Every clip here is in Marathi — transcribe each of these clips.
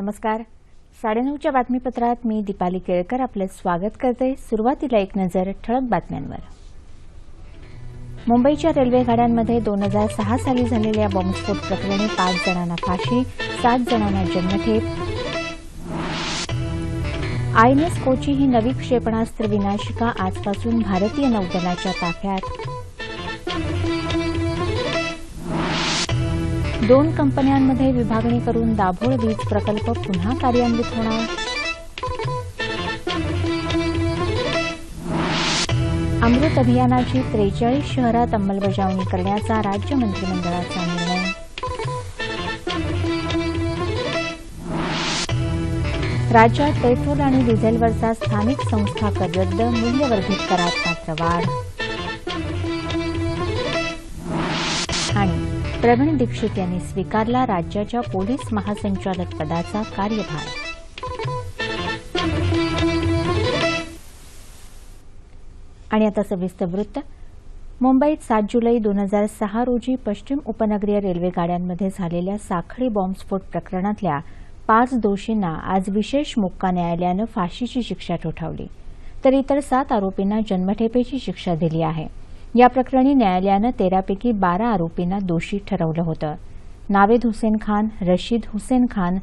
नमस्कार. 9:30च्या बातमीपत्रात मी दीपाली केळकर आपलं स्वागत करते. सुरुवातीला एक नजर ठळक बातम्यांवर. मुंबईच्या रेल्वे गाड्यांमध्ये 2006 साली झालेल्या बॉम्बस्फोट प्रकरणी 5 जणांना फाशी, 7 जणांना जन्मठेप. आयएनएस कोची ही नवी क्षेपणास्त्र विनाशिका आजपासून भारतीय नौदलाच्या ताफ्यात. 2 कंपन्यांमध्ये विभागणी करून दाभोळ वीज प्रकल्प पुन्हा कार्यान्वित होणार. अमृत अभियानाची 43 शहरात अंमलबजावणी करण्याचा राज्य मंत्रिमंडळाचा निर्णय. राज्यात पेट्रोल आणि डिझेलवरचा स्थानिक संस्था कर रद्द, मूल्यवर्धित करात मात्र वाढ. आणि प्रवीण दीक्षित यांनी स्वीकारला राज्याच्या पोलीस महासंचालक पदाचा कार्यभार. आणि आता सविस्तर वृत्त. मुंबईत 7 जुलै 2006 रोजी पश्चिम उपनगरीय रेल्वे गाड्यांमध्ये झालेल्या साखळी बॉम्बस्फोट प्रकरणातल्या 5 दोषींना आज विशेष मोक्का न्यायालयानं फाशीची शिक्षा ठोठावली, तर इतर 7 आरोपींना जन्मठेपेची शिक्षा दिली आहे. या प्रकरणी न्यायालयानं 13 पैकी 12 आरोपींना दोषी ठरवलं होतं. नावेद हुसेन खान, रशीद हुसेन खान,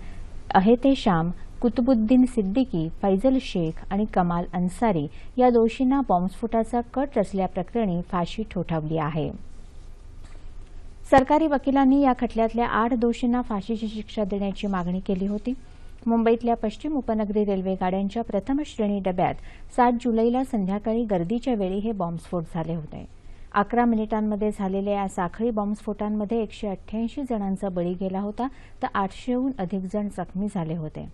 अहेतेशाम, कुतुबुद्दीन सिद्दीकी, फैजल शेख आणि कमाल अन्सारी या दोषींना बॉम्बस्फोटाचा कट रचल्याप्रकरणी फाशी ठोठावली आहे. सरकारी वकिलांनी या खटल्यातल्या 8 दोषींना फाशीची शिक्षा देण्याची मागणी केली होती. मुंबईतल्या पश्चिम उपनगरी रेल्वे गाड्यांच्या प्रथम श्रेणी डब्यात 7 जुलैला संध्याकाळी गर्दीच्या वेळी हे बॉम्बस्फोट झाले होते. 11 मिनिटांमध्ये झालेल्या या साखळी बॉम्बस्फोटांमध्ये 188 जणांचा बळी गेला होता, तर 800हून अधिक जण जखमी झाले होते.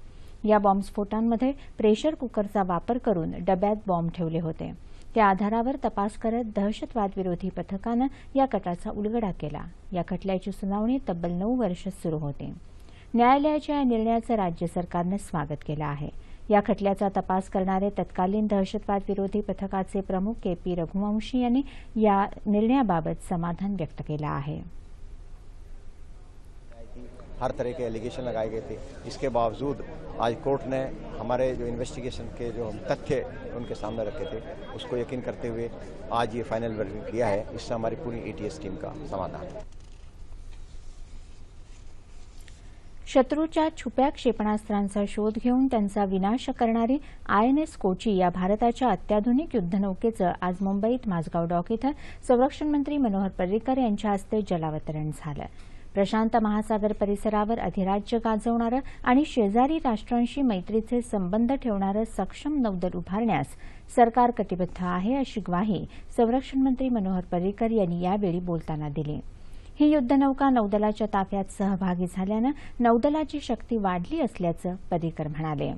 या बॉम्बस्फोटांमध्ये प्रेशर कुकरचा वापर करून डब्यात बॉम्ब ठेवले होते. त्या आधारावर तपास करत दहशतवाद विरोधी पथकानं या कटाचा उलगडा केला. या खटल्याची सुनावणी तब्बल 9 वर्ष सुरू होती. न्यायालयाच्या या निर्णयाचं राज्य सरकारनं स्वागत केलं आहे. या खटल्याचा तपास करणारे तत्कालीन दहशतवाद विरोधी पथकाचे प्रमुख KP रघुवंशी यांनी या निर्णयाबाबत समाधान व्यक्त केलं आहे. हर तरह के एलिगेशन लगाए गए थे, इसके बावजूद आज कोर्ट ने हमारे जो इन्वेस्टिगेशन के जो तथ्य उनके सामने रखे थे उसको यकीन करते हुए आज ये फाइनल वर्डिक्ट दिया है. इससे हमारी पूरी ATS टीम का समाधान है. शत्रूच्या छुप्या क्षेपणास्त्रांचा शोध घेऊन त्यांचा विनाश करणारी आयएनएस कोची या भारताच्या अत्याधुनिक युद्धनौकेचं आज मुंबईत माझगाव डॉक इथं संरक्षण मंत्री मनोहर पर्रिकर यांच्या हस्ते जलावतरण झालं. प्रशांत महासागर परिसरावर अधिराज्य गाजवणारं आणि शेजारी राष्ट्रांशी मैत्रीचे संबंध ठेवणारं सक्षम नौदल उभारण्यास सरकार कटिबद्ध आहे, अशी ग्वाही संरक्षण मंत्री मनोहर पर्रिकर यांनी यावेळी बोलताना दिली. ही युद्धनौका नौदलाच्या ताफ्यात सहभागी झाल्यानं नौदलाची शक्ती वाढली असल्याचं पर्रिकर म्हणाले.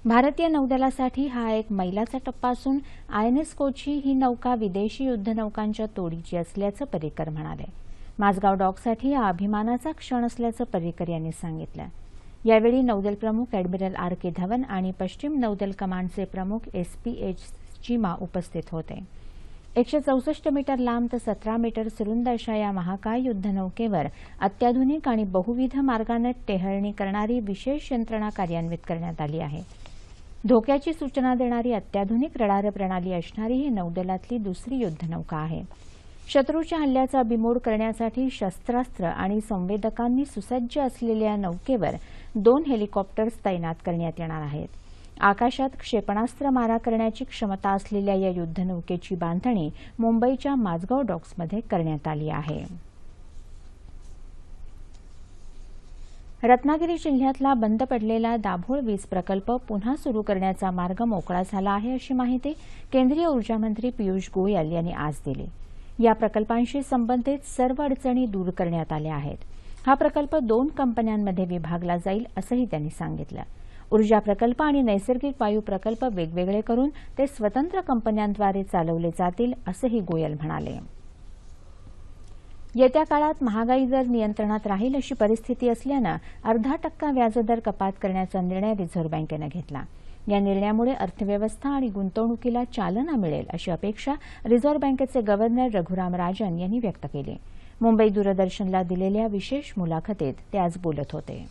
भारतीय नौदलासाठी हा एक मैलाचा टप्पा असून आयएनएस कोची ही नौका विदेशी युद्धनौकांच्या तोडीची असल्याचं पर्रिकर म्हणाले. माझगाव डॉकसाठी हा अभिमानाचा क्षण असल्याचं पर्रिकर यांनी सांगितलं. यावेळी नौदल प्रमुख अॅडमिरल RK धवन आणि पश्चिम नौदल कमांडचे प्रमुख SPH चिमा उपस्थित होते. 164 मीटर लांब तर 17 मीटर सुरुंद अशा या महाकाय युद्धनौकेवर अत्याधुनिक आणि बहुविध मार्गाने टेहळणी करणारी विशेष यंत्रणा कार्यान्वित करण्यात आली आहे. धोक्याची सूचना देणारी अत्याधुनिक रडार प्रणाली असणारी ही नौदलातली दुसरी युद्धनौका आहे. शत्रूच्या हल्ल्याचा बिमोड करण्यासाठी शस्त्रास्त्र आणि संवेदकांनी सुसज्ज असलेल्या नौकेवर 2 हेलिकॉप्टर्स तैनात करण्यात येणार आहेत. आकाशात क्षेपणास्त्र मारा करण्याची क्षमता असलेल्या या युद्धनौकेची बांधणी मुंबईच्या माझगाव डॉक्समध्ये करण्यात आली आहे. रत्नागिरी जिल्ह्यातला बंद पडलेला दाभोळ वीज प्रकल्प पुन्हा सुरू करण्याचा मार्ग मोकळा झाला आहे, अशी माहिती केंद्रीय ऊर्जा मंत्री पियुष गोयल यांनी आज दिली. या प्रकल्पांशी संबंधित सर्व अडचणी दूर करण्यात आल्या आहेत. हा प्रकल्प 2 कंपन्यांमध्ये विभागला जाईल, असंही त्यांनी सांगितलं. ऊर्जा प्रकल्प आणि नैसर्गिक वायू प्रकल्प वेगवेगळे करून ते स्वतंत्र कंपन्यांद्वारे चालवले जातील, असंही गोयल म्हणाले. येत्या काळात महागाई दर नियंत्रणात राहील अशी परिस्थिती असल्यानं 0.5% व्याजदर कपात करण्याचा निर्णय रिझर्व्ह बँकेनं घेतला. या निर्णयामुळे अर्थव्यवस्था आणि गुंतवणुकीला चालना मिळेल अशी अपेक्षा रिझर्व्ह बँकेचे गव्हर्नर रघुराम राजन यांनी व्यक्त केली. मुंबई दूरदर्शनला दिलेल्या विशेष मुलाखतीत ते आज बोलत होते.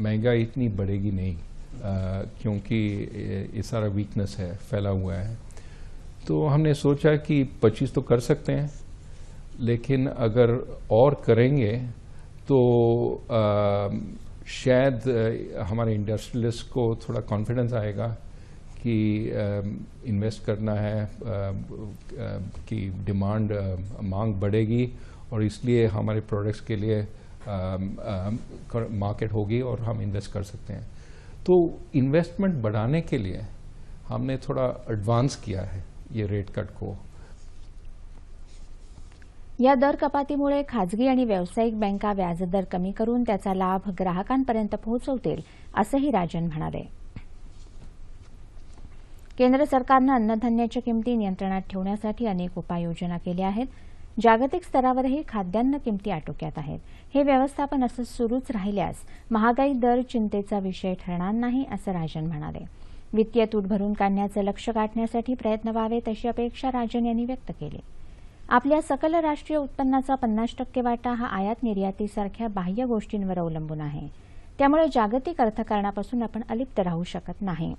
महंगाई इतनी बढ़ेगी नहीं, क्योंकि ये सारा वीकनेस है, फैला हुआ है। तो हमने सोचा कि 25 तो कर सकते हैं, लेकिन अगर और करेंगे तो शायद हमारे इंडस्ट्रियलिस्ट को थोड़ा कॉन्फिडेंस आएगा कि इन्वेस्ट करना है, कि डिमांड मांग बढ़ेगी और इसलिए हमारे प्रोडक्ट्स के लिए मार्केट होगी और हम इन्वेस्ट कर सकते हैं। तो इन्वेस्टमेंट बढ़ाने के लिए हमने थोड़ा एडवांस किया है ये रेट कट को। या दर कपातीमुळे खाजगी आणि व्यावसायिक बँका व्याजदर कमी करून त्याचा लाभ ग्राहकांपर्यंत पोहोचवतील, असंही राजन म्हणाले। केंद्र सरकारनं अन्नधान्याच्या किमती नियंत्रणात ठेवण्यासाठी अनेक उपाययोजना केल्या आहेत। जागतिक स्तरावरही खाद्यान्न किमती आटोक्यात आहेत। हे व्यवस्थापन असं सुरूच राहिल्यास महागाई दर चिंतेचा विषय ठरणार नाही, असं राजन म्हणाले। वित्तीय तूट भरून काढण्याचं लक्ष्य गाठण्यासाठी प्रयत्न व्हावेत अशी अपेक्षा राजन यांनी व्यक्त केली। आपल्या सकल राष्ट्रीय उत्पन्नाचा 50% वाटा हा आयात निर्यातीसारख्या बाह्य गोष्टींवर अवलंबून आहे। त्यामुळे जागतिक अर्थकारणापासून आपण अलिप्त राहू शकत नाही।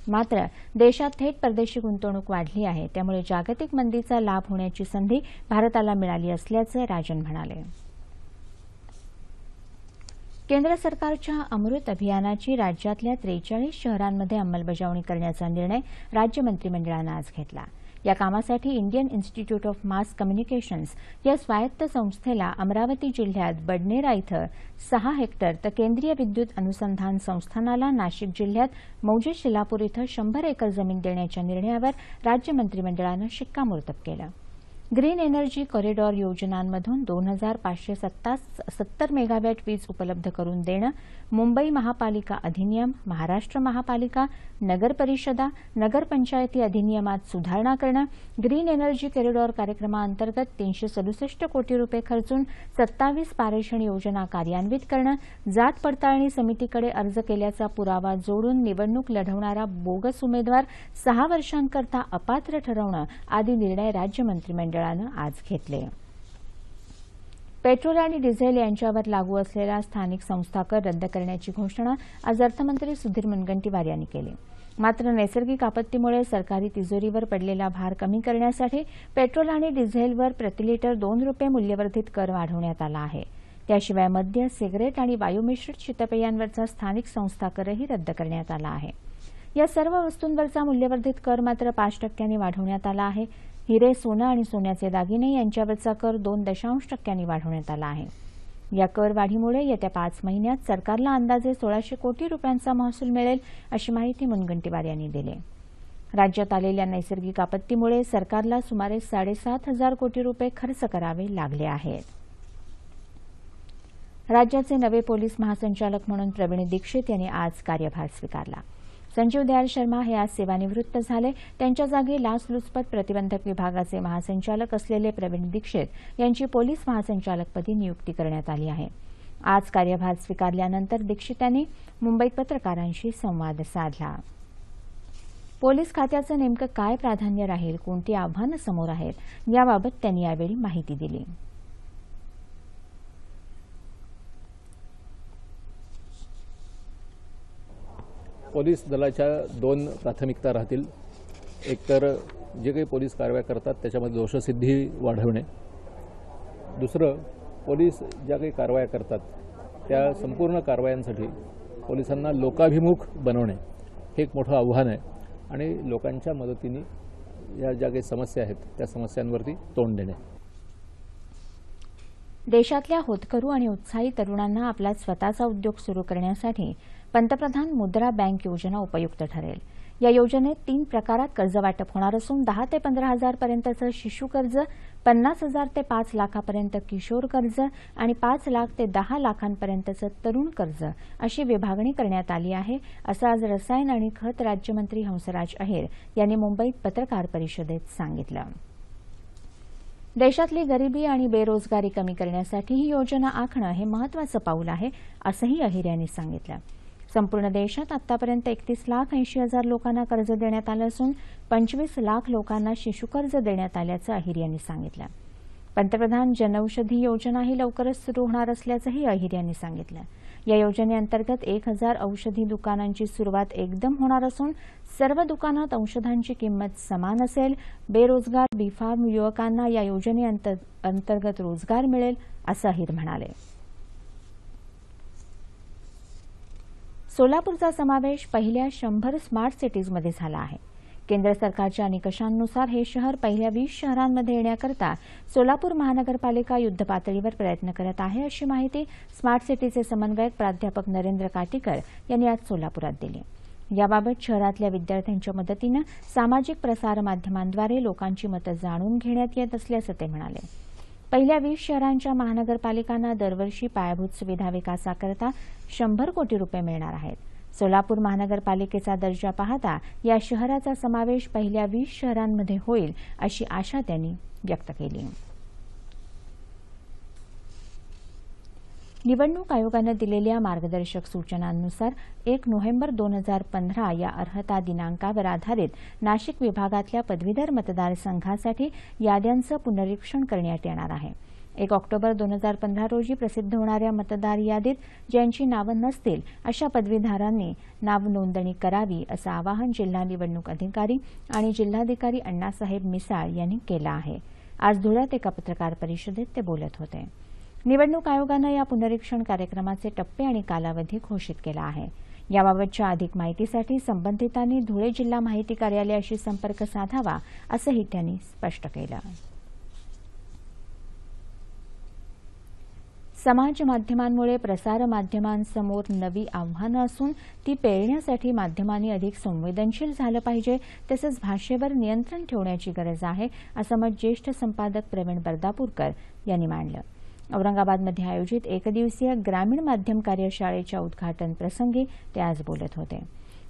मात्र देशात थेट परदेशी गुंतवणूक वाढली आहे, त्यामुळे जागतिक मंदीचा लाभ होण्याची संधी भारताला मिळाली असल्याचं राजन म्हणाले। केंद्र सरकारच्या अमृत अभियानाची राज्यातल्या 43 शहरांमध्ये अंमलबजावणी करण्याचा निर्णय राज्य मंत्रिमंडळानं आज घेतला। या कामासाठी Indian institute of mass communications या स्वायत्त संस्थेला अमरावती जिल्ह्यात बडनेरा इथं 6 हेक्टर तर केंद्रीय विद्युत अनुसंधान संस्थानाला नाशिक जिल्ह्यात मौजे शिलापूर इथं 100 एकर जमीन देण्याच्या निर्णयावर राज्य मंत्रिमंडळानं शिक्कामोर्तब केलं। ग्रीन एनर्जी कॉरिडॉर योजनांमधून 2570 मेगावॅट वीज उपलब्ध करून देणं, मुंबई महापालिका अधिनियम, महाराष्ट्र महापालिका, नगर परिषदा, नगरपंचायती अधिनियमात सुधारणा करणं, ग्रीन एनर्जी कॉरिडॉर कार्यक्रमाअंतर्गत 367 कोटी रुपये खर्चून 27 पारेषण योजना कार्यान्वित करणं, जात पडताळणी समितीकडे अर्ज केल्याचा पुरावा जोडून निवडणूक लढवणारा बोगस उमेदवार 6 वर्षांकरता अपात्र ठरवणं आदी निर्णय राज्य मंत्रिमंडळानं आज घेतले। पेट्रोल आणि डिझेल यांच्यावर लागू असलेला स्थानिक संस्था कर रद्द करण्याची घोषणा आज अर्थमंत्री सुधीर मुनगंटीवार यांनी केली। मात्र नैसर्गिक आपत्तीमुळे सरकारी तिजोरीवर पडलेला भार कमी करण्यासाठी पेट्रोल आणि डिझेलवर प्रतिलिटर 2 रुपये मूल्यवर्धित कर वाढवण्यात आला आहे। त्याशिवाय मद्य, सिगारेट आणि वायुमिश्रित शीतपेयांवरचा स्थानिक संस्था करही रद्द करण्यात आला आहे। या सर्व वस्तूंवरचा मूल्यवर्धित कर मात्र 5% वाढवण्यात आला आहे। हिरे, सोनं आणि सोन्याचे दागिने यांच्यावरचा कर 2.0% वाढवण्यात आला आहे। या कर वाढीमुळे येत्या 5 महिन्यात सरकारला अंदाजे 1600 कोटी रुपयांचा महसूल मिळेल, अशी माहिती मुनगंटीवार यांनी दिली। राज्यात आलेल्या नैसर्गिक आपत्तीमुळे सरकारला सुमारे 7,500 कोटी रुपये खर्च करावे लागले आहेत। राज्याचे नवे पोलीस महासंचालक म्हणून प्रवीण दीक्षित यांनी आज कार्यभार स्वीकारला। संजीव दयाल शर्मा हे आज सेवानिवृत्त झाले। त्यांच्या जागी लाचलुचपत प्रतिबंधक विभागाचे महासंचालक असलेले प्रवीण दीक्षित यांची पोलीस महासंचालकपदी नियुक्ती करण्यात आली आहे। आज कार्यभार स्वीकारल्यानंतर दीक्षित यांनी मुंबईत पत्रकारांशी संवाद साधला। पोलीस खात्याचं नेमकं काय प्राधान्य राहील, कोणती आव्हानं समोर आहेत, याबाबत त्यांनी यावेळी माहिती दिली। पोलीस दलाच्या 2 प्राथमिकता राहतील। एक तर जे काही पोलीस कारवाया करतात त्याच्यामध्ये दोषसिद्धी वाढवणे, दुसरं पोलीस ज्या काही कारवाया करतात त्या संपूर्ण कारवायांसाठी पोलिसांना लोकाभिमुख बनवणे हे एक मोठं आव्हान आहे आणि लोकांच्या मदतीने या ज्या काही समस्या आहेत त्या समस्यांवरती तोंड देणे। देशातल्या होतकरू आणि उत्साही तरुणांना आपला स्वतःचा उद्योग सुरू करण्यासाठी पंतप्रधान मुद्रा बँक योजना उपयुक्त ठरेल। या योजनेत 3 प्रकारात कर्ज वाटप होणार असून 10 ते 15 हजार पर्यंतचं शिशु कर्ज, 50,000 ते 5 लाखापर्यंत किशोर कर्ज आणि 5 लाख ते 10 लाखांपर्यंतचं तरुण कर्ज अशी विभागणी करण्यात आली आहे, असं आज रसायन आणि खत राज्यमंत्री हंसराज अहिर यांनी मुंबईत पत्रकार परिषदेत सांगितलं। देशातली गरिबी आणि बेरोजगारी कमी करण्यासाठी ही योजना आखणं हे महत्त्वाचं पाऊल आहे, असंही अहिर यांनी सांगितलं। संपूर्ण देशात आतापर्यंत 31,80,000 लोकांना कर्ज देण्यात आलं असून 25 लाख लोकांना शिशु कर्ज देण्यात आल्याचं अहिर यांनी सांगितलं। पंतप्रधान जनौषधी योजना ही लवकरच सुरू होणार असल्याचंही अहिर यांनी सांगितलं। या योजनेअंतर्गत 1000 औषधी दुकानांची सुरुवात एकदम होणार असून सर्व दुकानात औषधांची किंमत समान असेल. बेरोजगार बीफार्म युवकांना या योजनेअंतर्गत रोजगार मिळेल असं अहिर म्हणाले. सोलापूरचा समावेश पहिल्या 100 स्मार्ट सिटीजमध्ये झाला आहे. केंद्र सरकारच्या निकषांनुसार हे शहर पहिल्या 20 शहरांमध्ये येण्याकरता सोलापूर महानगरपालिका युद्धपातळीवर प्रयत्न करत आहे, अशी माहिती स्मार्ट सिटीचे समन्वयक प्राध्यापक नरेंद्र काटीकर यांनी आज सोलापुरात दिली. याबाबत शहरातल्या विद्यार्थ्यांच्या मदतीनं सामाजिक प्रसारमाध्यमांद्वारे लोकांची मतं जाणून घेण्यात येत असल्याचं ते म्हणाले. पहिल्या 20 शहरांच्या महानगरपालिकांना दरवर्षी पायाभूत सुविधा विकासाकरता 100 कोटी रुपये मिळणार आहेत. सोलापूर महानगरपालिकेचा दर्जा पाहता या शहराचा समावेश पहिल्या 20 शहरांमध्ये होईल अशी आशा त्यांनी व्यक्त केली. निवडणूक आयोगानं दिलेल्या मार्गदर्शक सूचनांनुसार 1 नोव्हेंबर 2015 या अर्हता दिनांकावर आधारित नाशिक विभागातल्या पदवीधर मतदारसंघासाठी याद्यांचं पुनरीक्षण करण्यात येणार आहे. 1 ऑक्टोबर 2015 रोजी प्रसिद्ध होणाऱ्या मतदार यादीत ज्यांची नावं नसतील अशा पदवीधरांनी नाव नोंदणी करावी असं आवाहन जिल्हा निवडणूक अधिकारी आणि जिल्हाधिकारी अण्णासाहेब मिसाळ यांनी केलं आहे. आज धुळ्यात एका पत्रकार परिषदेत ते बोलत होते. निवडणूक आयोगानं या पुनरीक्षण कार्यक्रमाचे टप्पे आणि कालावधी घोषित केला आहे. याबाबतच्या अधिक माहितीसाठी संबंधितांनी धुळे जिल्हा माहिती कार्यालयाशी संपर्क साधावा असंही त्यांनी स्पष्ट केलं. समाज माध्यमांमुळे प्रसार माध्यमांसमोर नवी आव्हानं असून ती पेलण्यासाठी माध्यमांनी अधिक संवेदनशील झालं पाहिजे, तसंच भाषेवर नियंत्रण ठेवण्याची गरज आहे, असं मत ज्येष्ठ संपादक प्रवीण बर्दापूरकर यांनी मांडलं. औरंगाबादमध्ये आयोजित एकदिवसीय ग्रामीण माध्यम कार्यशाळेच्या उद्घाटन प्रसंगी ते आज बोलत होते.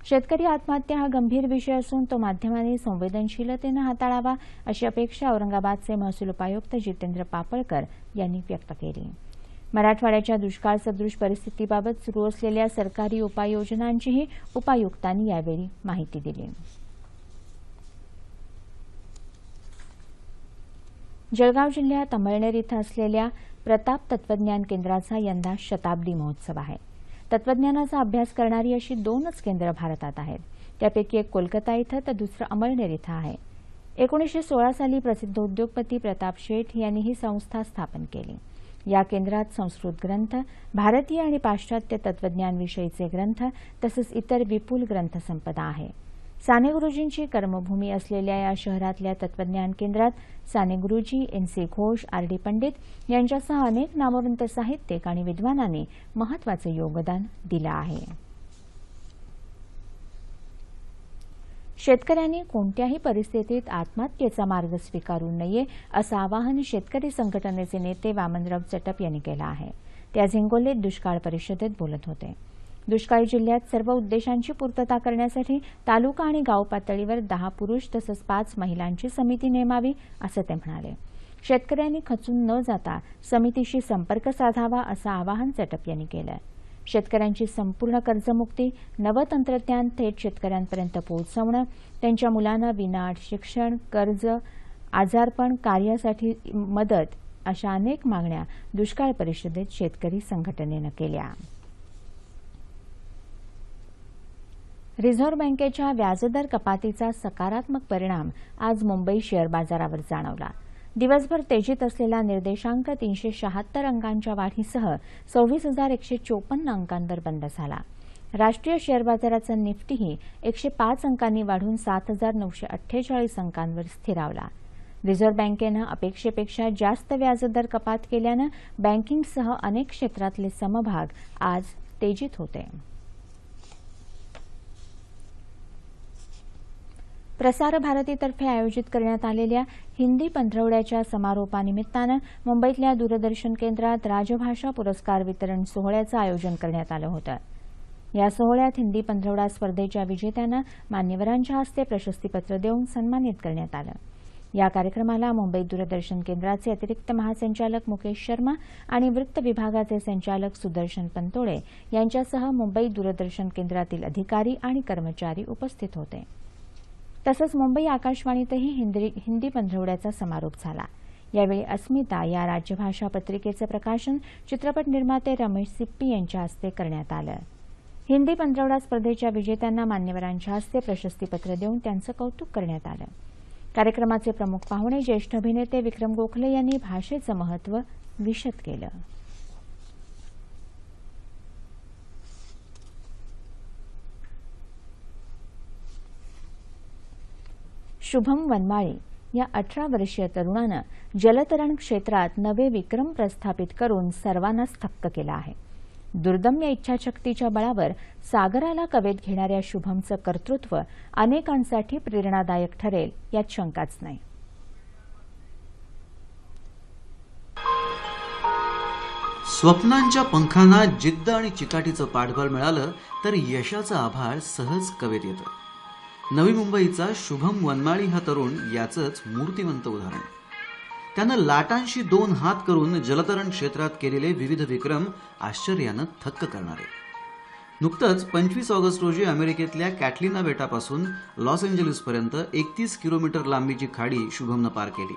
शेतकरी आत्महत्या हा गंभीर विषय असून तो माध्यमांनी संवेदनशीलतेनं हाताळावा अशी अपेक्षा औरंगाबादचे महसूल उपायुक्त जितेंद्र पापळकर यांनी व्यक्त केली. मराठवाड्याच्या दुष्काळ सदृश परिस्थितीबाबत सुरू असलेल्या सरकारी उपाययोजनांचीही उपायुक्तांनी यावेळी माहिती दिली. जळगाव जिल्ह्यात अमळनेर इथं असलेल्या प्रताप तत्वज्ञान केंद्राचा यंदा शताब्दी महोत्सव आहे. तत्वज्ञानाचा अभ्यास करणारी अशी 2च केंद्र भारतात आहेत. त्यापैकी एक कोलकाता इथं तर दुसरं अमळनेर इथं आहे. 1916 साली प्रसिद्ध उद्योगपती प्रताप शेठ यांनी ही संस्था स्थापन केली. या केंद्रात संस्कृत ग्रंथ, भारतीय आणि पाश्चात्य तत्वज्ञानविषयीचे ग्रंथ तसंच इतर विपुल ग्रंथसंपदा आहे. साने गुरुजींची कर्मभूमी असलेल्या या शहरातल्या तत्वज्ञान केंद्रात साने गुरुजी, NC घोष, RD पंडित यांच्यासह अनेक नामवंत साहित्यिक आणि विद्वानांनी महत्वाचं योगदान दिलं आहे. शेतकऱ्यांनी कोणत्याही परिस्थितीत आत्महत्येचा मार्ग स्वीकारू नये असं आवाहन शेतकरी संघटनेचे नेते वामनराव चटप यांनी केलं आहे. ते आज हिंगोलीत दुष्काळ परिषदेत बोलत होते. दुष्काळी जिल्ह्यात सर्व उद्देशांची पूर्तता करण्यासाठी तालुका आणि गाव पातळीवर 10 पुरुष तसंच 5 महिलांची समिती नेमावी असं ते म्हणाले. शेतकऱ्यांनी खचून न जाता समितीशी संपर्क साधावा असं आवाहन चटप यांनी केलं. शेतकऱ्यांची संपूर्ण कर्जमुक्ती, नवतंत्रज्ञान थेट शेतकऱ्यांपर्यंत पोहोचवणं, त्यांच्या मुलांना विनाअट शिक्षण, कर्ज, आजारपण, कार्यासाठी मदत अशा अनेक मागण्या दुष्काळ परिषदेत शेतकरी संघटनेनं केल्या. रिझर्व्ह बँकेच्या व्याजदर कपातीचा सकारात्मक परिणाम आज मुंबई शेअर बाजारावर जाणवला. दिवसभर तेजीत असलेला निर्देशांक 376 अंकांच्या वाढीसह 26,154 अंकांवर बंद झाला. राष्ट्रीय शेअर बाजाराचा निफ्टीही 105 अंकांनी वाढून 7,948 अंकांवर स्थिरावला. रिझर्व्ह बँकेनं अपेक्षेपेक्षा जास्त व्याजदर कपात केल्यानं बँकिंगसह अनेक क्षेत्रातले समभाग आज तेजीत होते. प्रसार भारतीतर्फे आयोजित करण्यात आलेल्या हिंदी पंधरवड्याच्या समारोपानिमित्तानं मुंबईतल्या दूरदर्शन केंद्रात राजभाषा पुरस्कार वितरण सोहळ्याचं आयोजन करण्यात आलं होतं. या सोहळ्यात हिंदी पंधरवडा स्पर्धेच्या विजेत्यांना मान्यवरांच्या हस्ते प्रशस्तीपत्र देऊन सन्मानित करण्यात आलं. या कार्यक्रमाला मुंबई दूरदर्शन केंद्राचे अतिरिक्त महासंचालक मुकेश शर्मा आणि वृत्त विभागाचे संचालक सुदर्शन पंतोळे यांच्यासह मुंबई दूरदर्शन केंद्रातील अधिकारी आणि कर्मचारी उपस्थित होते. तसंच मुंबई आकाशवाणीतही हिंदी पंधरवड्याचा समारोप झाला. यावेळी अस्मिता या राज्यभाषा पत्रिकेचं प्रकाशन चित्रपट निर्माते रमेश सिप्पी यांच्या हस्ते करण्यात आलं. हिंदी पंधरवडा स्पर्धेच्या विजेत्यांना मान्यवरांच्या हस्ते प्रशस्तीपत्र देऊन त्यांचं कौतुक करण्यात आलं. कार्यक्रमाचे प्रमुख पाहुणे ज्येष्ठ अभिनेते विक्रम गोखले यांनी भाषेचं महत्त्व विशद केलं. शुभम वनमाळी या 18 वर्षीय तरुणानं जलतरण क्षेत्रात नवे विक्रम प्रस्थापित करून सर्वांनाच थक्क केलं आहे. दुर्दम्य इच्छाशक्तीच्या बळावर सागराला कवेत घेणाऱ्या शुभमचं कर्तृत्व अनेकांसाठी प्रेरणादायक ठरेल यात शंकाच नाही. स्वप्नांच्या पंखांना जिद्द आणि चिकाटीचं पाठबळ मिळालं तर यशाचं आभाळ सहज कवेत येतं. नवी मुंबईचा शुभम वनमाळी हा तरुण याचंच मूर्तिमंत उदाहरण. त्यानं लाटांशी 2 हात करून जलतरण क्षेत्रात केलेले विविध विक्रम आश्चर्यानं थक्क करणारे. नुकतंच 25 ऑगस्ट रोजी अमेरिकेतल्या कॅटलिना बेटापासून लॉस एंजलिसपर्यंत 31 किलोमीटर लांबीची खाडी शुभमनं पार केली,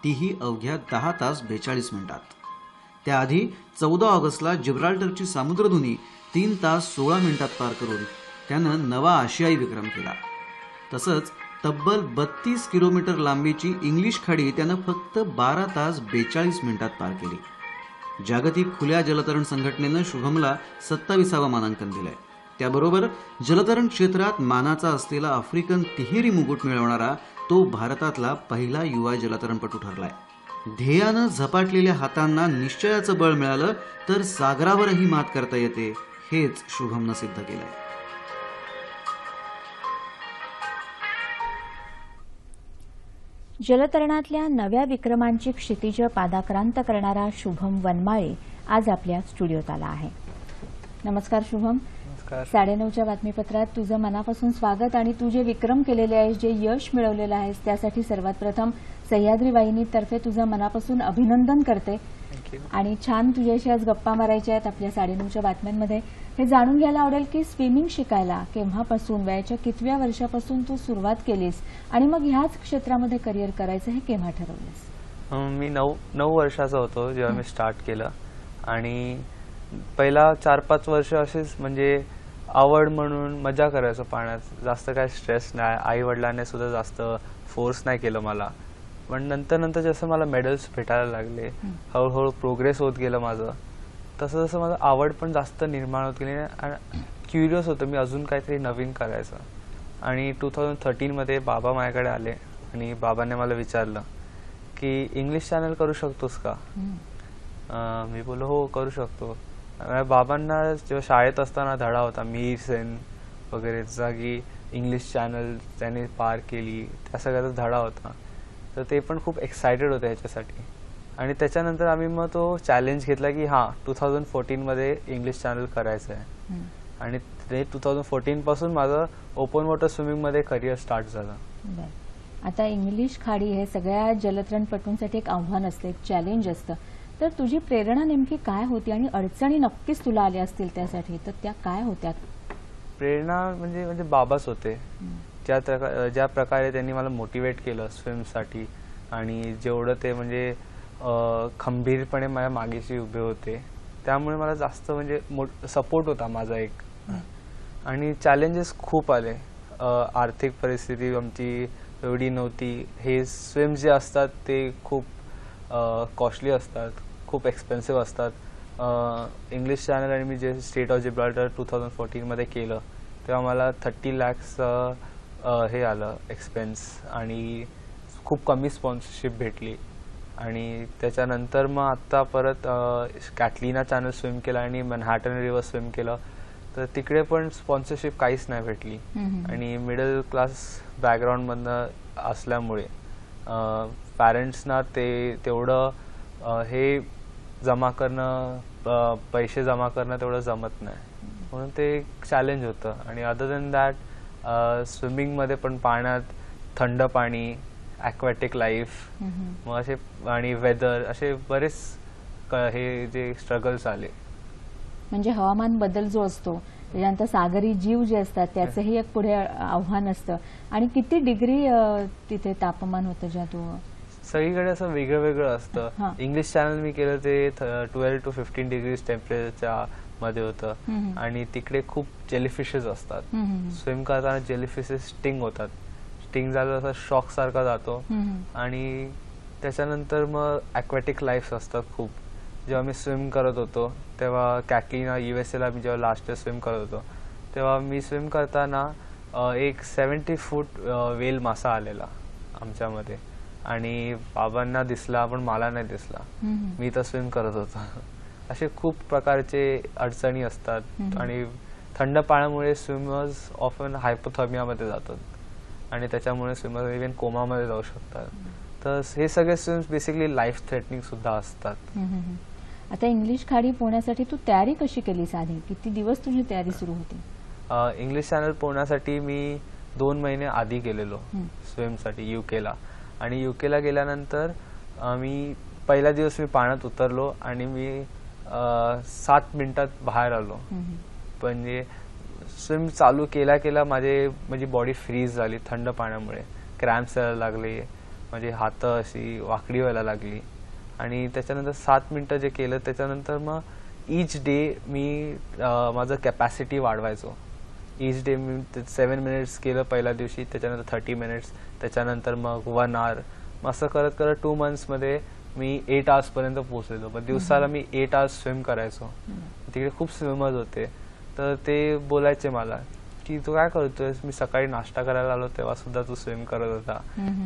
तीही अवघ्या 10 तास 42 मिनिटात. त्याआधी 14 ऑगस्टला जिब्राल्टरची सामुद्रधुनी 3 तास 16 मिनिटात पार करून त्यानं नवा आशियाई विक्रम केला. तसंच तब्बल 32 किलोमीटर लांबीची इंग्लिश खाडी त्यानं फक्त 12 तास 42 मिनिटात पार केली. जागतिक खुल्या जलतरण संघटनेनं शुभमला 27वं मानांकन दिलंय. त्याबरोबर जलतरण क्षेत्रात मानाचा असलेला आफ्रिकन तिहेरी मुकुट मिळवणारा तो भारतातला पहिला युवा जलतरणपटू ठरलाय. ध्येयानं झपाटलेल्या हातांना निश्चयाचं बळ मिळालं तर सागरावरही मात करता येते, हेच शुभमनं सिद्ध केलंय. जलतरणातल्या नव्या विक्रमांची क्षितिज पादाक्रांत करणारा शुभम वनमाळी आज आपल्या स्टुडिओत आला आहे. नमस्कार शुभम. नमस्कार. 9:30च्या बातमीपत्रात तुझं मनापासून स्वागत. आणि तू जे विक्रम केलेले आहेस, जे यश मिळवलेलं आहेस, त्यासाठी सर्वात प्रथम सह्याद्री वाहिनीतर्फे तुझं मनापासून अभिनंदन करते. आणि छान तुझ्याशी आज गप्पा मारायच्या आहेत आपल्या 9:30च्या बातम्यांमध्ये. हे जाणून घ्यायला आवडेल की स्विमिंग शिकायला केव्हापासून, वयाच्या कितव्या वर्षापासून तू सुरुवात केलीस आणि मग ह्याच क्षेत्रामध्ये करिअर करायचं हे केव्हा ठरवलंस? मी 9 वर्षाचा होतो जेव्हा मी स्टार्ट केलं. आणि पहिला 4-5 वर्ष असेच म्हणजे आवड म्हणून मजा करायचो पाण्यात, जास्त काय स्ट्रेस नाही. आई वडिलांनी सुद्धा जास्त फोर्स नाही केलं मला. पण नंतर जसं मला मेडल्स भेटायला लागले, हळूहळू प्रोग्रेस होत गेलं माझं, तसं जसं माझं आवड पण जास्त निर्माण होत गेली आणि क्युरियस होतं मी अजून काहीतरी नवीन करायचं. आणि 2013मध्ये बाबा माझ्याकडे आले आणि बाबांनी मला विचारलं की इंग्लिश चॅनल करू शकतोस का? मी बोललो हो करू शकतो. बाबांना जेव्हा शाळेत असताना धडा होता मीर सेन वगैरे जागी इंग्लिश चॅनल त्यांनी पार केली, त्या सगळ्याचा धडा होता. तर ते पण खूप एक्सायटेड होते ह्याच्यासाठी. आणि त्याच्यानंतर आम्ही मग तो चॅलेंज घेतला की हां 2014मध्ये इंग्लिश चॅनल करायचं आहे. आणि ते 2014 पासून माझं ओपन वॉटर स्विमिंगमध्ये करिअर स्टार्ट झालं. आता इंग्लिश खाडी हे सगळ्या जलतरणपटूंसाठी एक आव्हान असतं, एक चॅलेंज असतं. तर तुझी प्रेरणा नेमकी काय होती आणि अडचणी नक्कीच तुला आल्या असतील त्यासाठी, तर त्या काय होत्या? प्रेरणा म्हणजे बाबाच होते. ज्या प्रकारे त्यांनी मला मोटिवेट केलं स्विमसाठी आणि जेवढं ते म्हणजे खंबीरपणे माझ्या मागेशी उभे होते, त्यामुळे मला जास्त म्हणजे सपोर्ट होता माझा एक. आणि चॅलेंजेस खूप आले. आर्थिक परिस्थिती आमची एवढी नव्हती. हे स्विम्स जे असतात ते खूप कॉस्टली असतात, खूप एक्सपेन्सिव्ह असतात. इंग्लिश चॅनल आणि मी जे स्टेट ऑफ जिब्राल्टर 2014मध्ये केलं तेव्हा मला 30 lakhs हे आलं एक्सपेन्स आणि खूप कमी स्पॉन्सरशिप भेटली. आणि त्याच्यानंतर मग आत्ता परत कॅटलिना चॅनल स्विम केला आणि मॅनहॅटन रिव्हर स्विम केलं, तर तिकडे पण स्पॉन्सरशिप काहीच नाही भेटली. आणि मिडल क्लास बॅकग्राऊंडमधनं असल्यामुळे पॅरेंट्सना तेवढं हे जमा करणं, पैसे जमा करणं तेवढं जमत नाही, म्हणून ते एक चॅलेंज होतं. आणि अदर दॅन दॅट स्विमिंगमध्ये पण पाण्यात थंड पाणी, ॲक्वॅटिक लाईफ, मग असे आणि वेदर असे बरेच हे जे स्ट्रगल्स आले. म्हणजे हवामान बदल जो असतो, त्याच्यानंतर सागरी जीव जे असतात त्याचंही एक पुढे आव्हान असतं. आणि किती डिग्री तिथे तापमान होतं जेव्हा तू? सगळीकडे असं वेगळं वेगळं हां. असतं. इंग्लिश चॅनल मी केलं ते 12 to 15 डिग्रीज टेम्परेचरच्या मध्ये होतं आणि तिकडे खूप जेलीफिशेस असतात. स्विम करताना जेलीफिशेस स्टिंग होतात. स्टिंग झालं असा शॉक सारखा जातो आणि त्याच्यानंतर मग ॲक्वॅटिक लाईफ्स असतात खूप. जेव्हा मी स्विम करत होतो तेव्हा कॅटलिना USA ला मी जेव्हा लास्ट इयर स्विम करत होतो तेव्हा मी स्विम करताना एक 70 फूट वेल मासा आलेला आमच्यामध्ये आणि बाबांना दिसला पण मला नाही दिसला. मी तर स्विम करत होतो. असे खूप प्रकारचे अडचणी असतात आणि थंड पाण्यामुळे स्विमर्स ऑफन हायपोथर्मियामध्ये जातात आणि त्याच्यामुळे स्विमर्स इव्हन कोमामध्ये जाऊ शकतात. तर हे सगळे स्विम्स बेसिकली लाईफ थ्रेटनिंग सुद्धा असतात. आता इंग्लिश खाडी पोहण्यासाठी तू तयारी कशी केलीस आधी? किती दिवस तुझी तयारी सुरू होती? इंग्लिश चॅनल पोहण्यासाठी मी 2 महिने आधी गेलेलो स्विमसाठी UKला आणि UKला गेल्यानंतर मी पहिला दिवस मी पाण्यात उतरलो आणि मी 7 मिनिटात बाहेर आलो. म्हणजे स्विम चालू केल्या माझी बॉडी फ्रीज झाली थंड पाण्यामुळे. क्रॅम्प्स यायला लागले, माझी हात अशी वाकडी व्हायला लागली आणि त्याच्यानंतर 7 मिनिटं जे केलं त्याच्यानंतर मग ईच डे मी माझं कॅपॅसिटी वाढवायचो. ईच डे मी 7 मिनिट्स केलं पहिल्या दिवशी, त्याच्यानंतर 30 मिनिट्स, त्याच्यानंतर मग 1 hour. मग असं करत करत 2 monthsमध्ये मी 8 hours पर्यंत पोहोचलेलो. पण दिवसाला मी 8 hours स्विम करायचो. तिकडे खूप स्विमर्स होते तर ते बोलायचे मला की तू काय करतोयस? मी सकाळी नाश्ता करायला आलो तेव्हा सुद्धा तू स्विम करत होता.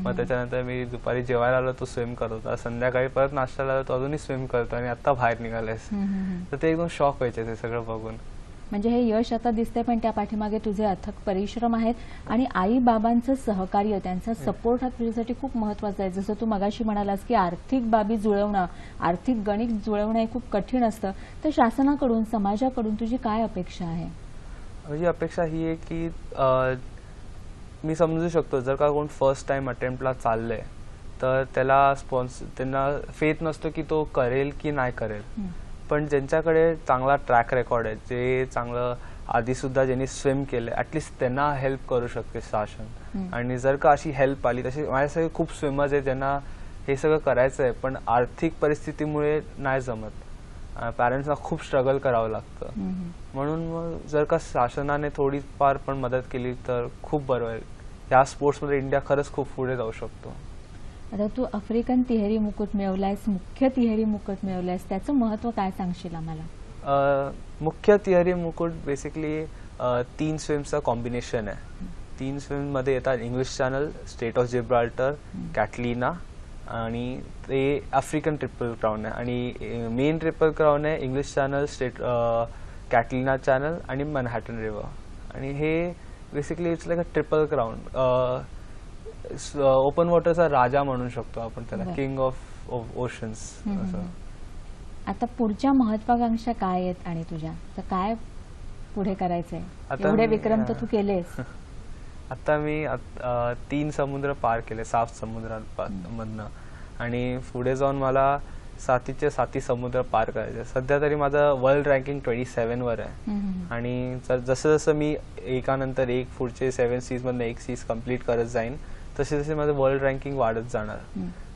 मग त्याच्यानंतर मी दुपारी जेवायला आलो तू स्विम करत होता, संध्याकाळी परत नाश्त्याला आलो तू अजूनही स्विम करतो आणि आता बाहेर निघालेस. तर ते एकदम शॉक व्हायचे ते सगळं बघून. म्हणजे हे यश आता दिसतंय पण त्या पाठीमागे तुझे अथक परिश्रम आहेत आणि आई बाबांचं सहकार्य, त्यांचा सपोर्ट हा तुझ्यासाठी खूप महत्वाचा आहे. जसं तू मगाशी म्हणालास की आर्थिक बाबी जुळवणं, आर्थिक गणित जुळवणं हे खूप कठीण असतं. तर शासनाकडून, समाजाकडून तुझी काय अपेक्षा आहे? माझी अपेक्षा ही आहे की मी समजू शकतो जर का कोण फर्स्ट टाइम अटेम्प्टला चाललंय तर त्याला त्यांना फेथ नसतो की तो करेल की नाही करेल. पण ज्यांच्याकडे चांगला ट्रॅक रेकॉर्ड आहे, जे चांगलं आधी सुद्धा ज्यांनी स्विम केले, ॲटलिस्ट त्यांना हेल्प करू शकते शासन. आणि जर का अशी हेल्प आली, तसे माझ्यासाठी खूप स्विमर्स आहेत ज्यांना हे सगळं करायचं आहे पण आर्थिक परिस्थितीमुळे नाही जमत. पॅरेंट्सना खूप स्ट्रगल करावं लागतं. म्हणून मग जर का शासनाने थोडीफार पण मदत केली तर खूप बरं होईल. ह्या स्पोर्ट्समध्ये इंडिया खरंच खूप पुढे जाऊ शकतो. आता तू आफ्रिकन तिहेरी मुकुट मिळवलायस, मुख्य तिहेरी मुकुट मिळवलायस, त्याचं महत्व काय सांगशील आम्हाला? मुख्य तिहेरी मुकुट बेसिकली 3 स्विम्सचं कॉम्बिनेशन आहे. 3 स्विममध्ये येतात English channel, strait of Gibraltar, Catalina आणि ते आफ्रिकन ट्रिपल क्राऊन आहे. आणि मेन ट्रिपल क्राऊन आहे इंग्लिश चॅनल, कॅटलिना चॅनल आणि मनहॅटन रिव्हर. आणि हे basically it's like a triple crown. Open वॉटरचा राजा म्हणू शकतो आपण त्याला, किंग ऑफ ओशन्स असं. आता पुढच्या महत्वाकांक्षा काय आहेत आणि तुझ्या तर काय पुढे करायचंय? एवढे विक्रम तर तू केलेस. आता मी 3 समुद्र पार केले, 7 समुद्रांमधनं, आणि पुढे जाऊन मला 7चे 7 समुद्र पार करायचे. सध्या तरी माझं वर्ल्ड रँकिंग 27 वर आहे. आणि जसं जसं मी एकानंतर एक पुढचे 7 सीज मधनं एक सीज कम्प्लीट करत जाईन तसे तसे माझं वर्ल्ड रँकिंग वाढत जाणार.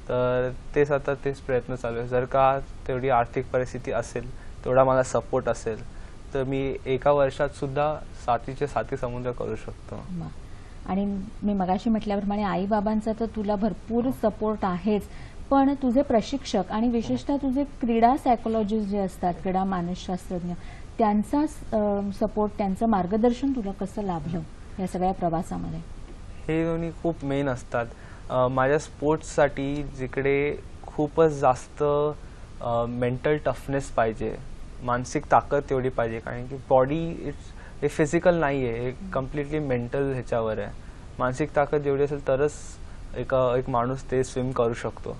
तर तेच आता तेच प्रयत्न चालू आहे. जर का तेवढी आर्थिक परिस्थिती असेल, तेवढा मला सपोर्ट असेल तर मी एका वर्षात सुद्धा 7चे 7 समुद्र करू शकतो. आणि मी मगाशी म्हटल्याप्रमाणे आई बाबांचा तर तुला भरपूर सपोर्ट आहेच, पण तुझे प्रशिक्षक आणि विशेषतः तुझे क्रीडा सायकोलॉजिस्ट जे असतात, क्रीडा मानसशास्त्रज्ञ, त्यांचा सपोर्ट, त्यांचं मार्गदर्शन तुला कसं लाभलं या सगळ्या प्रवासामध्ये? हे दोन्ही खूप मेन असतात. माझ्या स्पोर्ट्ससाठी जिकडे खूपच जास्त मेंटल टफनेस पाहिजे, मानसिक ताकद तेवढी पाहिजे, कारण की बॉडी हे फिजिकल नाही आहे, हे कम्प्लिटली मेंटल ह्याच्यावर आहे. मानसिक ताकद जेवढी असेल तरच एक माणूस ते स्विम करू शकतो.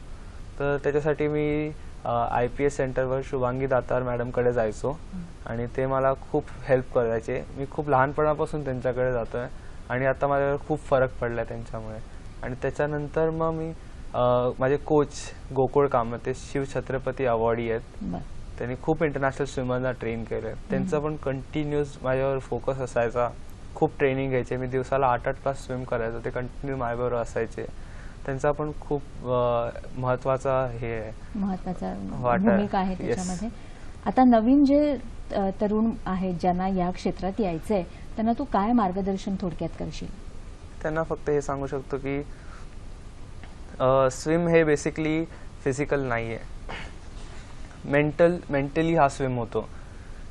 तर त्याच्यासाठी मी IPS सेंटरवर शुभांगी दातार मॅडमकडे जायचो आणि ते मला खूप हेल्प करायचे. मी खूप लहानपणापासून त्यांच्याकडे जातोय आणि आता माझ्यावर खूप फरक पडला त्यांच्यामुळे. आणि त्याच्यानंतर मग मी माझे कोच गोकुळ कामत, ते शिव छत्रपती अवॉर्डी आहेत, त्यांनी खूप इंटरनॅशनल स्विमरना ट्रेन केलं. त्यांचा पण कंटिन्यूस माझ्यावर फोकस असायचा, खूप ट्रेनिंग घ्यायचे. मी दिवसाला 8-8 तास स्विम करायचो, ते कंटिन्यू माझ्याबरोबर असायचे. त्यांचा पण खूप महत्त्वाचा हे आहे, महत्वाचा वाटा. भूमिका आहे Yes. त्याच्यामध्ये. आता नवीन जे तरुण आहेत ज्यांना या क्षेत्रात यायचंय त्यांना तू काय मार्गदर्शन थोडक्यात करशील? त्यांना फक्त हे सांगू शकतो की स्विम हे बेसिकली फिजिकल नाही आहे, मेंटली हा स्विम होतो.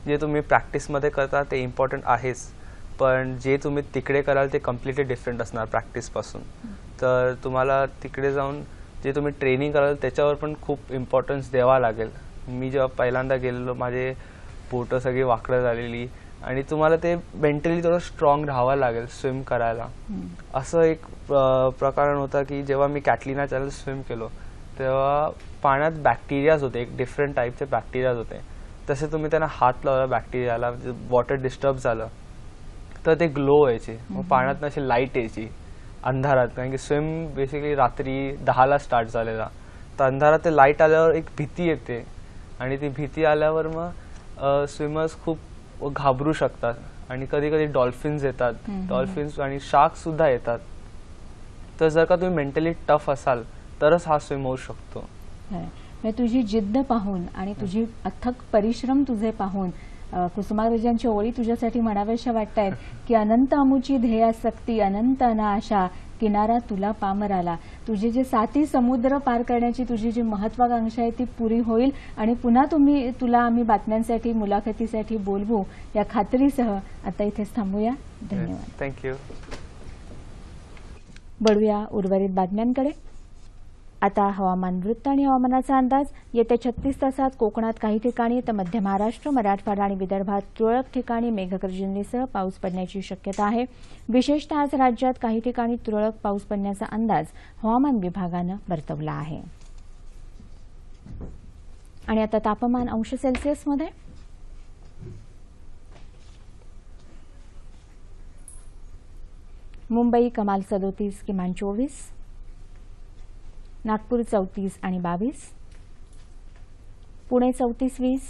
जे तुम्ही प्रॅक्टिसमध्ये करता ते इम्पॉर्टंट आहेच, पण जे तुम्ही तिकडे कराल ते कम्प्लिटली डिफरंट असणार प्रॅक्टिसपासून. तर तुम्हाला तिकडे जाऊन जे तुम्ही ट्रेनिंग कराल त्याच्यावर पण खूप इम्पॉर्टन्स द्यावा लागेल. मी जेव्हा पहिल्यांदा गेलेलो माझे बोटं सगळी वाकडं झालेली आणि तुम्हाला ते मेंटली थोडं स्ट्रॉंग राहावं लागेल स्विम करायला. असं एक प्रकरण होता की जेव्हा मी कॅटलिना चॅनल स्विम केलो तेव्हा पाण्यात बॅक्टेरियाज होते, एक डिफरंट टाईपचे बॅक्टेरियाज होते. तसे तुम्ही त्यांना हात लावला बॅक्टेरियाला, वॉटर डिस्टर्ब झालं तर ते ग्लो व्हायचे, मग पाण्यात अशी लाईट यायची अंधारात. कारण की स्विम बेसिकली रात्री 10ला स्टार्ट झालेला, तर अंधारात ते लाईट आल्यावर एक भीती येते आणि ती भीती आल्यावर मग स्विमर्स खूप घाबरू शकतात आणि कधी कधी डॉल्फिन्स येतात, डॉल्फिन्स आणि शार्क सुद्धा येतात. तर जर का तुम्ही मेंटली टफ असाल तरच हा स्विम होऊ शकतो. तुझी जिद्द पाहून आणि तुझी अथक परिश्रम तुझे पाहून कुसुमाग्रजांची ओळी तुझ्यासाठी म्हणाव्याशा वाटतायत की अनंत अमुची ध्येयासक्ती अनंत अनाशा किनारा तुला पामराला. तुझे जे 7 समुद्र पार करण्याची तुझी जी महत्वाकांक्षा आहे ती पुरी होईल आणि पुन्हा तुला आम्ही बातम्यांसाठी मुलाखतीसाठी बोलवू या खात्रीसह आता इथेच थांबूया. धन्यवाद. थँक्यू. वळूया उर्वरित बातम्यांकडे. आता हवामान वृत्त आणि हवामानाचा अंदाज. येत्या 36 तासात कोकणात काही ठिकाणी तर मध्य महाराष्ट्र, मराठवाडा आणि विदर्भात तुरळक ठिकाणी मेघगर्जनेसह पाऊस पडण्याची शक्यता आहे. विशेषतः आज राज्यात काही ठिकाणी तुरळक पाऊस पडण्याचा अंदाज हवामान विभागानं वर्तवला आहे. आणि आता तापमान अंश सेल्सिअसमध्ये. मुंबई कमाल 37, किमान 24. नागपूर 34 आणि 22, पुणे 34-20,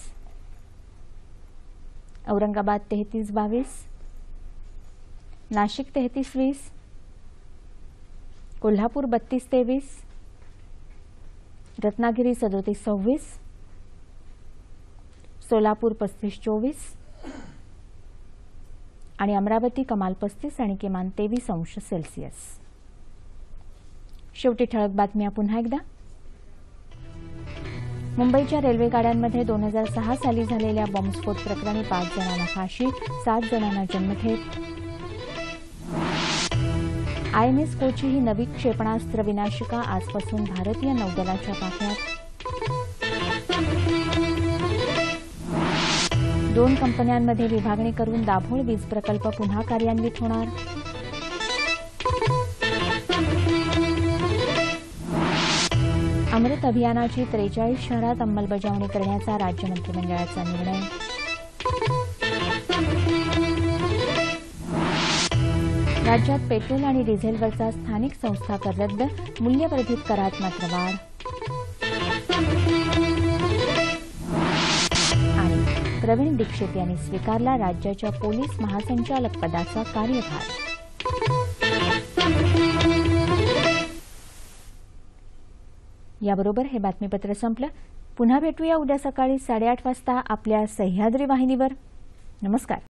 औरंगाबाद 33-22, नाशिक 33-20, कोल्हापूर 32-23, रत्नागिरी 37-26, सोलापूर 35-24 आणि अमरावती कमाल 35 आणि किमान 23 अंश सेल्सिअस. शेवटी ठळक बातम्या पुन्हा एकदा. मुंबईच्या रेल्वे गाड्यांमध्ये 2006 साली झालेल्या बॉम्बस्फोट प्रकरणी 5 जणांना फाशी, 7 जणांना जन्मठेप. INS कोची ही नवी क्षेपणास्त्र विनाशिका आजपासून भारतीय नौदलाच्या ताफ्यात. 2 कंपन्यांमध्ये विभागणी करून दाभोळ वीज प्रकल्प पुन्हा कार्यान्वित होणार. अमृत अभियानाची 43 शहरात अंमलबजावणी करण्याचा राज्य मंत्रिमंडळाचा निर्णय. राज्यात पेट्रोल आणि डिझेलवरचा स्थानिक संस्था कर रद्द, मूल्यवर्धित करात मात्र वाढ. आणि प्रवीण दीक्षित यांनी स्वीकारला राज्याच्या पोलीस महासंचालक पदाचा कार्यभार. याबरोबर हे बातमीपत्र संपलं. पुन्हा भेटूया उद्या सकाळी 8:30 वाजता आपल्या सह्याद्री वाहिनीवर. नमस्कार.